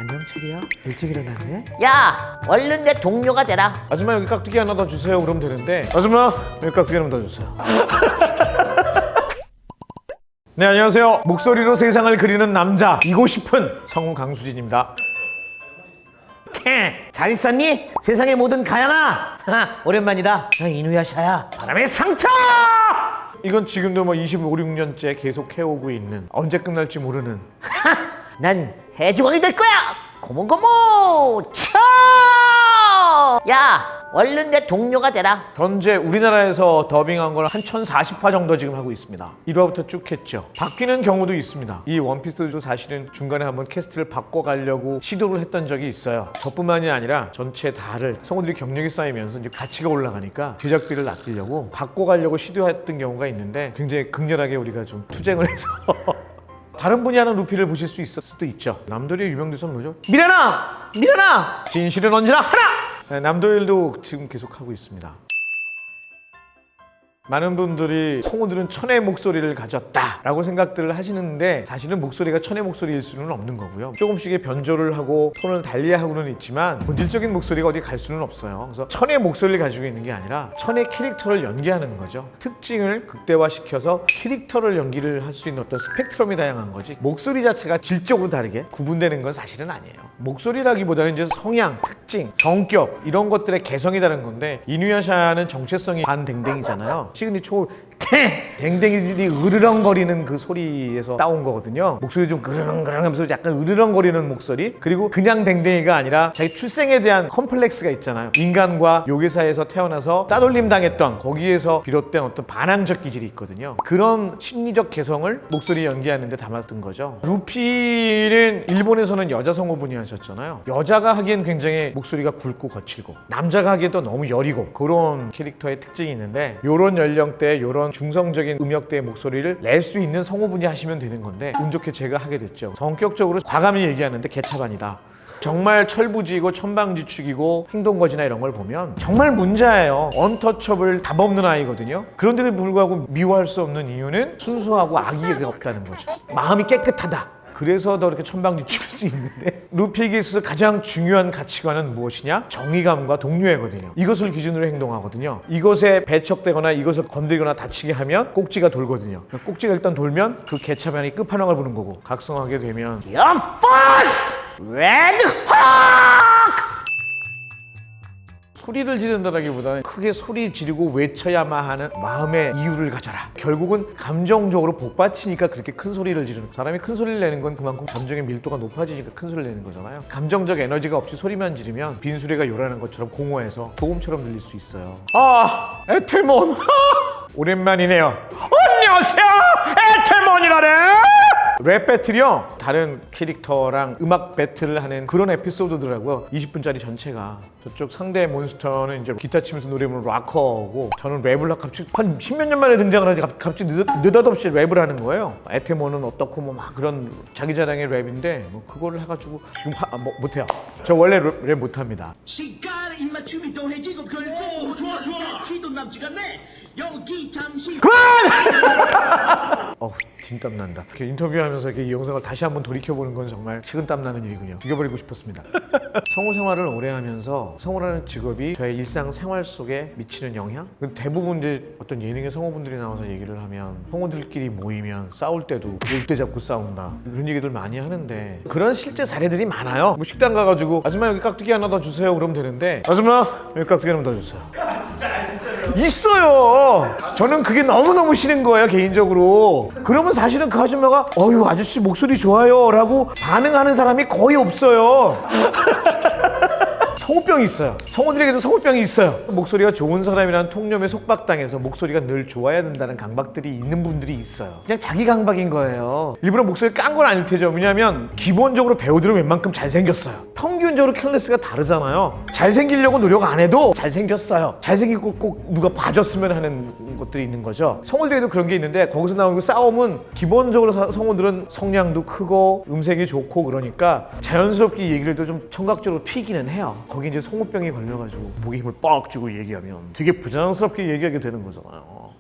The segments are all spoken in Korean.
안녕 체리야? 일찍 일어났네? 야, 얼른 내 동료가 되라. 아줌마 여기 깍두기 하나 더 주세요. 그러면 되는데 아줌마 여기 깍두기 하나 더 주세요. 네, 안녕하세요. 목소리로 세상을 그리는 남자이고 싶은 성우 강수진입니다. 잘 있었니? 세상의 모든 가양아. 오랜만이다. 이누야샤야. 바람의 상처. 이건 지금도 뭐 25, 6년째 계속 해오고 있는, 언제 끝날지 모르는. 난 해주광이 될 거야. 고모고모 쳐. 야, 얼른 내 동료가 되라. 현재 우리나라에서 더빙한 걸 한 1040화 정도 지금 하고 있습니다. 1화부터 쭉 했죠. 바뀌는 경우도 있습니다. 이 원피스도 사실은 중간에 한번 캐스트를 바꿔가려고 시도를 했던 적이 있어요. 저뿐만이 아니라 전체 다를 성우들이 경력이 쌓이면서 이제 가치가 올라가니까 제작비를 아끼려고 바꿔가려고 시도했던 경우가 있는데 굉장히 극렬하게 우리가 좀 투쟁을 해서 다른 분이 하는 루피를 보실 수 있을 수도 있죠. 남도일의 유명대사는 뭐죠? 미련아! 미련아! 진실은 언제나 하나! 네, 남도일도 지금 계속 하고 있습니다. 많은 분들이 성우들은 천의 목소리를 가졌다 라고 생각들을 하시는데, 사실은 목소리가 천의 목소리일 수는 없는 거고요. 조금씩의 변조를 하고 톤을 달리하고는 있지만 본질적인 목소리가 어디 갈 수는 없어요. 그래서 천의 목소리를 가지고 있는 게 아니라 천의 캐릭터를 연기하는 거죠. 특징을 극대화시켜서 캐릭터를 연기를 할 수 있는 어떤 스펙트럼이 다양한 거지, 목소리 자체가 질적으로 다르게 구분되는 건 사실은 아니에요. 목소리라기보다는 이제 성향, 특징, 성격 이런 것들의 개성이 다른 건데, 이누야샤는 정체성이 반댕댕이잖아요. 시그니처 댕댕이들이 으르렁거리는 그 소리에서 따온 거거든요. 목소리 좀 그르렁그르렁 하면서 약간 으르렁거리는 목소리, 그리고 그냥 댕댕이가 아니라 자기 출생에 대한 컴플렉스가 있잖아요. 인간과 요괴사에서 태어나서 따돌림 당했던 거기에서 비롯된 어떤 반항적 기질이 있거든요. 그런 심리적 개성을 목소리 연기하는 데 담았던 거죠. 루피는 일본에서는 여자 성우분이 하셨잖아요. 여자가 하기엔 굉장히 목소리가 굵고 거칠고, 남자가 하기엔 또 너무 여리고, 그런 캐릭터의 특징이 있는데, 요런 연령대, 요런 중성적인 음역대의 목소리를 낼 수 있는 성우분이 하시면 되는 건데, 운 좋게 제가 하게 됐죠. 성격적으로 과감히 얘기하는데 개차반이다. 정말 철부지이고 천방지축이고 행동거지나 이런 걸 보면 정말 문제예요. 언터처블 답 없는 아이거든요. 그런데도 불구하고 미워할 수 없는 이유는 순수하고 악의가 없다는 거죠. 마음이 깨끗하다. 그래서 더 이렇게 천방지축일 수 있는데, 루피에게 있어서 가장 중요한 가치관은 무엇이냐? 정의감과 동료애거든요. 이것을 기준으로 행동하거든요. 이것에 배척되거나 이것을 건드리거나 다치게 하면 꼭지가 돌거든요. 꼭지가 일단 돌면 그 개차반이 끝판왕을 보는 거고, 각성하게 되면 Your first red hawk. 소리를 지른다기보다는 크게 소리 지르고 외쳐야만 하는 마음의 이유를 가져라. 결국은 감정적으로 복받치니까 그렇게 큰 소리를 지르는, 사람이 큰 소리를 내는 건 그만큼 감정의 밀도가 높아지니까 큰 소리를 내는 거잖아요. 감정적 에너지가 없이 소리만 지르면 빈수레가 요란한 것처럼 공허해서 소음처럼 들릴 수 있어요. 아, 에테몬 오랜만이네요. 안녕하세요, 에테몬이라네. 랩 배틀이요, 다른 캐릭터랑 음악 배틀을 하는 그런 에피소드더라고요. 20분짜리 전체가. 저쪽 상대 몬스터는 이제 기타 치면서 노래 부르는 락커고, 저는 랩을 갑자기 한 10몇 년 만에 등장을 하는데 갑자기 느닷없이 랩을 하는 거예요. 에테몬은 어떻고 뭐 막 그런 자기 자랑의 랩인데, 뭐 그거를 해가지고 지금 못해요. 저 원래 랩 못합니다. 시간 입맞춤이 더해지고 결국 좋아 키도 남지가 않네. 여기 잠시 진땀 난다. 이렇게 인터뷰하면서 이렇게 이 영상을 다시 한번 돌이켜보는 건 정말 식은땀 나는 일이군요. 죽여버리고 싶었습니다. 성우 생활을 오래 하면서 성우라는 직업이 저의 일상생활 속에 미치는 영향? 대부분 이제 어떤 예능의 성우분들이 나와서 얘기를 하면, 성우들끼리 모이면 싸울 때도 올대 잡고 싸운다, 이런 얘기들 많이 하는데, 그런 실제 사례들이 많아요. 뭐 식당 가가지고 아줌마 여기 깍두기 하나 더 주세요 그러면 되는데, 아줌마 여기 깍두기 하나 더 주세요. 있어요. 저는 그게 너무너무 싫은 거예요, 개인적으로. 그러면 사실은 그 아줌마가 어휴 아저씨 목소리 좋아요 라고 반응하는 사람이 거의 없어요. 성우병이 있어요. 성우들에게도 성우병이 있어요. 목소리가 좋은 사람이란 통념에 속박당해서 목소리가 늘 좋아야 된다는 강박들이 있는 분들이 있어요. 그냥 자기 강박인 거예요. 일부러 목소리 깐 건 아닐 테죠. 왜냐하면 기본적으로 배우들은 웬만큼 잘생겼어요. 평균적으로 클래스가 다르잖아요. 잘생기려고 노력 안 해도 잘생겼어요. 잘생기고 꼭 누가 봐줬으면 하는 것들이 있는 거죠. 성우들에게도 그런 게 있는데, 거기서 나오는 싸움은 기본적으로 성우들은 성량도 크고 음색이 좋고 그러니까 자연스럽게 얘기를 해도 좀 청각적으로 튀기는 해요. 거기 이제 성우병이 걸려가지고 목에 힘을 뻑 주고 얘기하면 되게 부자연스럽게 얘기하게 되는 거잖아요.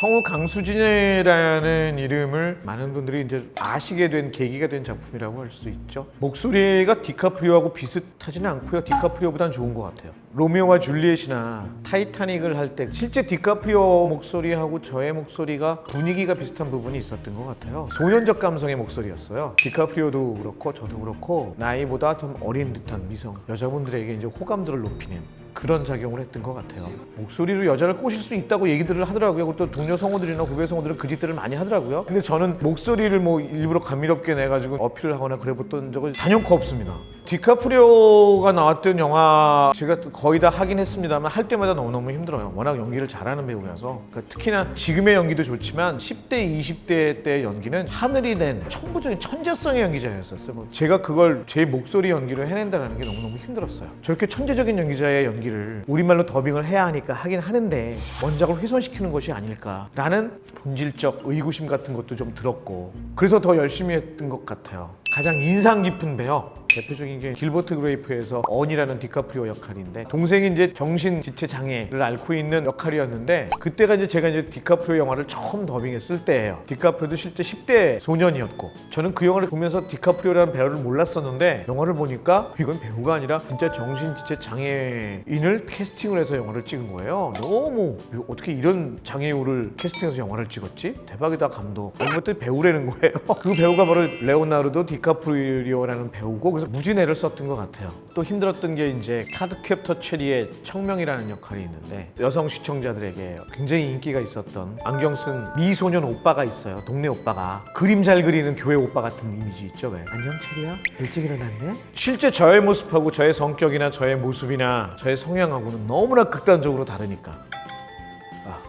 성우 강수진이라는 이름을 많은 분들이 이제 아시게 된 계기가 된 작품이라고 할 수 있죠. 목소리가 디카프리오하고 비슷하지는 않고요. 디카프리오보다는 좋은 것 같아요. 로미오와 줄리엣이나 타이타닉을 할 때 실제 디카프리오 목소리하고 저의 목소리가 분위기가 비슷한 부분이 있었던 것 같아요. 소년적 감성의 목소리였어요. 디카프리오도 그렇고 저도 그렇고 나이보다 좀 어린 듯한 미성 여자분들에게 이제 호감도를 높이는 그런 작용을 했던 것 같아요. 목소리로 여자를 꼬실 수 있다고 얘기들을 하더라고요. 그리고 또 동료 성우들이나 후배 성우들은 그 짓들을 많이 하더라고요. 근데 저는 목소리를 뭐 일부러 감미롭게 내가지고 어필을 하거나 그래봤던 적은 단연코 없습니다. 디카프리오가 나왔던 영화 제가 거의 다 하긴 했습니다만 할 때마다 너무너무 힘들어요. 워낙 연기를 잘하는 배우여서. 그러니까 특히나 지금의 연기도 좋지만 10대, 20대 때 연기는 하늘이 낸 천부적인 천재성의 연기자였었어요. 뭐 제가 그걸 제 목소리 연기로 해낸다는 게 너무너무 힘들었어요. 저렇게 천재적인 연기자의 연기를 우리말로 더빙을 해야 하니까 하긴 하는데 원작을 훼손시키는 것이 아닐까라는 본질적 의구심 같은 것도 좀 들었고 그래서 더 열심히 했던 것 같아요. 가장 인상 깊은 배역 대표적인 게 길버트 그레이프에서 언이라는 디카프리오 역할인데 동생이 이제 정신지체 장애를 앓고 있는 역할이었는데 그때가 이제 제가 이제 디카프리오 영화를 처음 더빙했을 때예요. 디카프리오도 실제 10대 소년이었고 저는 그 영화를 보면서 디카프리오라는 배우를 몰랐었는데 영화를 보니까 이건 배우가 아니라 진짜 정신지체 장애인을 캐스팅을 해서 영화를 찍은 거예요. 너무 어떻게 이런 장애우를 캐스팅해서 영화를 찍었지? 대박이다 감독. 이것도 배우라는 거예요. 그 배우가 바로 레오나르도 디카프리오라는 배우고 그래서 무지 애를 썼던 것 같아요. 또 힘들었던 게 이제 카드캡터 체리의 청명이라는 역할이 있는데 여성 시청자들에게 굉장히 인기가 있었던 안경 쓴 미소년 오빠가 있어요. 동네 오빠가 그림 잘 그리는 교회 오빠 같은 이미지 있죠. 왜? 안녕 체리야? 일찍 일어났네? 실제 저의 모습하고 저의 성격이나 저의 모습이나 저의 성향하고는 너무나 극단적으로 다르니까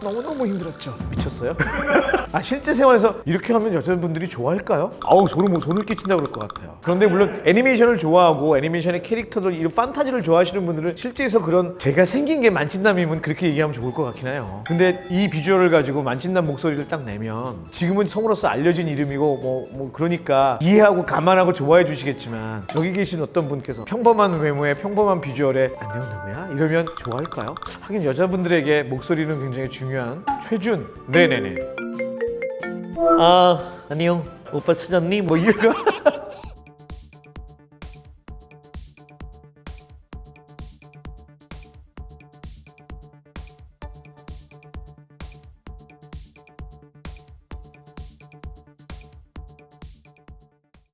너무너무 힘들었죠. 미쳤어요? 실제 생활에서 이렇게 하면 여자분들이 좋아할까요? 아우 손을 끼친다 그럴 것 같아요. 그런데 물론 애니메이션을 좋아하고 애니메이션의 캐릭터들 이런 판타지를 좋아하시는 분들은 실제에서 그런 제가 생긴 게 만찢남이면 그렇게 얘기하면 좋을 것 같긴 해요. 근데 이 비주얼을 가지고 만찢남 목소리를 딱 내면 지금은 성우로서 알려진 이름이고 뭐 그러니까 이해하고 감안하고 좋아해 주시겠지만 여기 계신 어떤 분께서 평범한 외모에 평범한 비주얼에 안녕 누구야? 이러면 좋아할까요? 하긴 여자분들에게 목소리는 굉장히 중요한 최준. 네네네. 안녕 오빠 찾았니? 뭐 이거